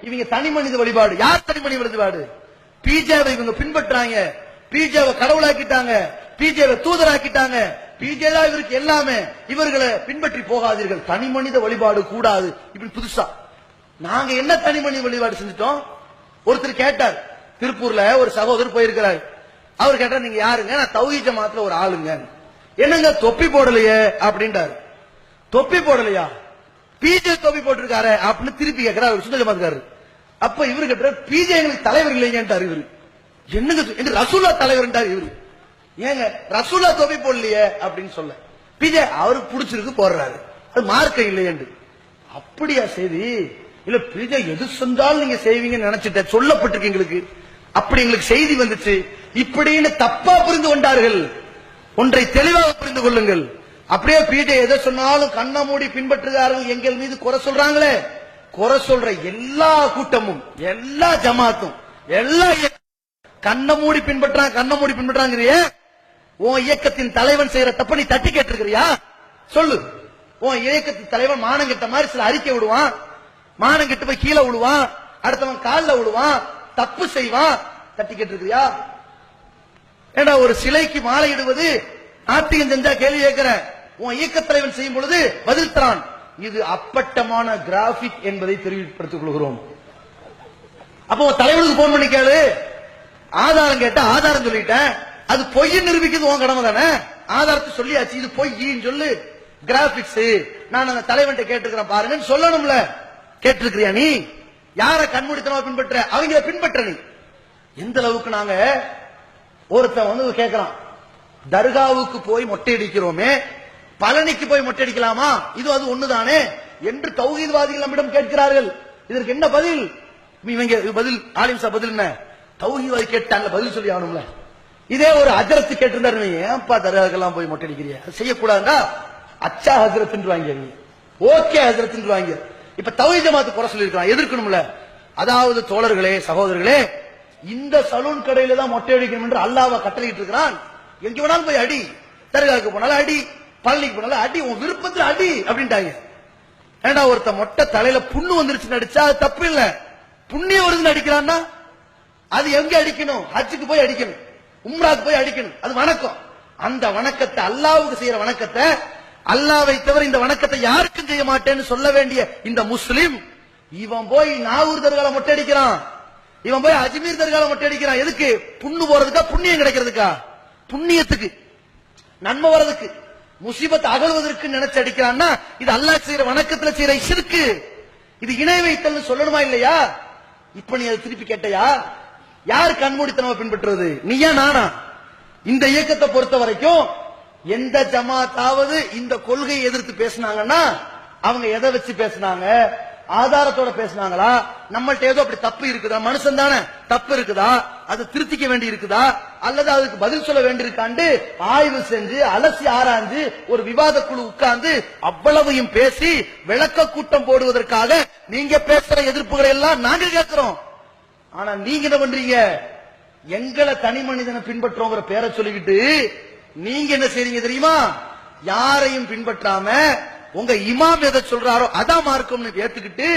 இவங்க தனி மனித வழிபாடு. யார் தனி மனித வழிபாடு? பிஜேவை இவங்க பின்பற்றாங்க, பிஜேவை கடவுளாக்கிட்டாங்க, பிஜேவை தூதராக்கிட்டாங்க, பிஜே தான் இவருக்கு எல்லாமே. இவர்களை பின்பற்றி போகாதீர்கள், தனி மனித வழிபாடு கூடாது. இப்படி புதுசா நாங்க என்ன தனி மனித வழிபாடு செஞ்சுட்டோம்? ஒருத்தர் கேட்டார், திருப்பூர்ல ஒரு சகோதரர் போயிருக்கிறார். அவர் கேட்டார், நீங்க யாருங்க? நான் தௌஹீத் ஜமாத்துல ஒரு ஆளுங்க. என்னங்க தொப்பி போடலையே அப்படின்றாரு. தொப்பி போடலையா? பிஜே தொப்பி போட்டிருக்காரு அப்படின்னு திருப்பி கேட்கிறார் சுத்த ஜமாத்துக்காரர். அப்ப இவரு கேட்டார், பிஜே எங்களுக்கு தலைவர் இல்லைங்கன்றார் இவரு. என்னங்க ரசூலா தலைவர் இவரு. ஏங்க ரசூலா தொப்பி போடலையே அப்படின்னு சொல்ல, பிஜே அவருக்கு பிடிச்சிருக்கு போடுறாரு, அது மார்க்கம் இல்லையன்று. அப்படியா செய்தி? இல்ல பிஜே எது செஞ்சாலும் நீங்க செய்வீங்கன்னு நினைச்சிட்ட, சொல்லப்பட்டிருக்கு எங்களுக்கு, அப்படி எங்களுக்கு செய்தி வந்துச்சு இப்படின்னு தப்பா புரிந்து கொண்டார்கள். ஒன்றை தெளிவாக புரிந்து கொள்ளுங்கள். அப்படியே பிஜே எதை சொன்னாலும் கண்ண மூடி பின்பற்றுகிறார்கள், எங்கள் மீது குறை சொல்றாங்களே. குறை சொல்ற எல்லா கூட்டமும், எல்லா ஜமாத்தும், எல்லா கண்ண மூடி பின்பற்றாங்க, கண்ண மூடி பின்பற்றாங்கிறிய. உன் இயக்கத்தின் தலைவன் செய்யற தப்ப நீ தட்டி கேட்டிருக்கிறியா? சொல்லு. உன் இயக்கத்தின் தலைவன் மானம் கெட்ட மாதிரி சில அறிக்கை விடுவான், மானம் கெட்டு போய் கீழே விடுவான், அடுத்தவன் காலில் விடுவான், தப்பு செய்வான், தட்டி கேட்டிருக்கிறியா? ஏன்னா ஒரு சிலைக்கு மாலையிடுவது நாட்டியம் செஞ்சா கேள்வி கேட்கிறேன், உன் இயக்க தலைவன் செய்யும் பொழுது பதில் தரான். இது அப்பட்டமான கிராபிக் என்பதை தெரிவிப்படுத்திக் கொள்கிறோம். அப்போ தலைவனுக்கு போன் பண்ணி கேளு, ஆதாரம் கேட்ட ஆதாரம் சொல்லிட்டேன், அது பொய் நிரூபிக்கிறது உன் கடமை தானே. ஆதாரத்தை சொல்லியாச்சு, இது பொய்ன்னு சொல்லு. கிராபிக்ஸ் நான் அந்த தலைவன் கேட்டிருக்கிறேன் பாருங்க சொல்லணும்ல. கேட்டிருக்கிறியா நீ? யார கண்மூடித்தனமா பின்பற்ற? அவங்க பின்பற்ற. நீ எந்த அளவுக்கு நாங்க ஒருத்தன் வந்து கேட்கிறான், தர்காவுக்கு போய் மொட்டை அடிக்கிறோமே, பழனிக்கு போய் மொட்டை அடிக்கலாமா? இது அது ஒண்ணுதானே என்று தௌஹீத்வாதிகள் நம்மிடம் கேட்கிறார்கள். இதற்கு என்ன பதில்? இவங்க பதில் ஆலிம் சாப் பதில் என்ன? தௌஹீத்வாதி கேட்டாங்க, பதில் சொல்லி ஆகணும்ல. இதே ஒரு ஹஜ்ரத் கேட்டிருந்தாரு, ஏன்பா தர்காவுக்கெல்லாம் போய் மொட்டை அடிக்கிறியா, செய்யக்கூடாதுடா, அச்சா ஹஜ்ரத் வாங்க, ஓகே ஹஜ்ரத் வாங்க. இப்ப தௌஹீத் ஜமாத் குறை சொல்லி இருக்கான், எதிர்க்கணும்ல. அதாவது தோழர்களே, சகோதரர்களே, இந்த சலூன் கடையில தான் மொட்டை அடிக்கணும் என்று அல்லாஹ் கட்டளையிட்டு இருக்கிறான். எங்க வேணாலும் போய் அடி, தர்காவுக்கு போனாலும் அடி, பழனிக்கு போனாலும் அடி, உன் விருப்பத்தில் அடி அப்படின்ட்டாங்க. ஏண்டா ஒருத்த மொட்டை தலையில புண்ணு வந்துருச்சு அடிச்சா அது தப்பு இல்ல, புண்ணியம் வருதுன்னு அடிக்கிறான்னா அது எங்க அடிக்கணும்? ஹஜ்ஜுக்கு போய் அடிக்கணும், உம்ராக்கு போய் அடிக்கணும், அது வணக்கம். அந்த வணக்கத்தை, அல்லாஹ்வுக்கு செய்யற வணக்கத்தை, அல்லாஹ்வை தவிர இந்த வணக்கத்தை யாருக்கும் செய்ய மாட்டேன்னு சொல்ல வேண்டிய இந்த முஸ்லிம், இவன் போய் நாகூர் தர்கால மொட்டை அடிக்கிறான், இவன் போய் அஜ்மீர் தர்கால மொட்டை அடிக்கிறான். எதுக்கு? புண்ணு போறதுக்கா, புண்ணியம் கிடைக்கிறதுக்கா? புண்ணியத்துக்கு, நன்மை வர்றதுக்கு, முசீபத் அகழ்வதற்கு நினைச்சு அடிக்கிறான்னா இது அல்லாஹ் செய்யற வணக்கத்துல செய்யற ஷிர்க். இது இணை வைத்தல் சொல்லணுமா இல்லையா? இப்ப நீ அதை திருப்பி கேட்டையா? யார் கண்மூடித்தனமா பின்பற்றுவது? நீயா நானா? இந்த இயக்கத்தை பொறுத்த வரைக்கும் எந்த ஜமாத்தாவது இந்த கொள்கையை எதிர்த்து பேசினாங்கன்னா அவங்க எதை வச்சு பேசினாங்க? ஆதாரத்தோட பேசினாங்களா? நம்மள்ட்ட ஏதோ அப்படி தப்பு இருக்குதா? மனுஷன் தானே, தப்பு இருக்குதா, அது திருத்திக்க வேண்டி இருக்குதா, அல்லது அதுக்கு பதில் சொல்ல வேண்டி இருக்காண்டு ஆய்வு செஞ்சு அலசி ஆராய்ஞ்சு ஒரு விவாத குழு உட்கார்ந்து அவ்வளவையும் பேசி விளக்க கூட்டம் போடுவதற்காக நீங்க பேசுற எதிர்ப்புகளை எல்லாம் நாங்க கேட்கிறோம். ஆனா நீங்க என்ன பண்றீங்க? எங்களை தனி மனிதனை பின்பற்றோங்கிற பேரை சொல்லிக்கிட்டு நீங்க என்ன செய்றீங்க தெரியுமா? யாரையும் பின்பற்றாம உங்க இமாம் எதை சொல்றாரோ அதான் மார்க்கம்னு ஏத்துக்கிட்டு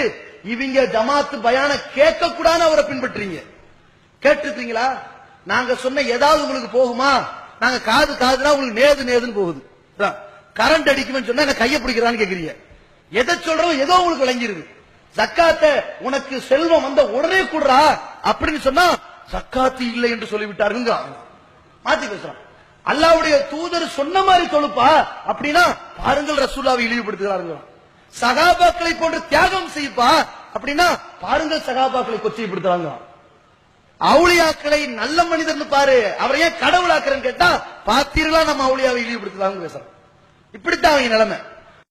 இவங்க ஜமாத்து பயான கேட்க கூடாது அவரை பின்பற்றீங்க. கேட்டிருக்கீங்களா? நாங்க சொன்ன ஏதாவது உங்களுக்கு போகுமா? நாங்க காது காதுனா உங்களுக்கு நேது நேதுன்னு போகுது. கரண்ட் அடிக்கும்னு சொன்னா என்ன கையை பிடிக்கிறான்னு கேக்குறீங்க. எதை சொல்றோம் ஏதோ உங்களுக்கு விளங்கிருக்கு. ஜக்காத்தை உனக்கு செல்வம் வந்த உடனே கூடுறா அப்படின்னு சொன்னா ஜக்காத்து இல்லை என்று சொல்லிவிட்டாருங்க. மாத்தி பேசுறான். அல்லாஹ்வுடைய தூதர் சொன்ன மாதிரி தொழுப்பா அப்படின்னா பாருங்கள் ரசூலுல்லாஹ்வை இழிவுபடுத்துகிறார்கள். சகாபாக்களை போன்று தியாகம் செய்ப்பா அப்படின்னா பாருங்கள் சகாபாக்களை கொச்சைப்படுத்துறாங்க. அவுளியாக்களை நல்ல மனிதர்னு பாரு, அவரை ஏன் கடவுளாக்குறேன்னு கேட்டா பாத்தீர்களா நம்ம அவுளியாவை இழிவுபடுத்துறாங்க பேசுறோம். இப்படித்தான் அவங்க நிலைமை.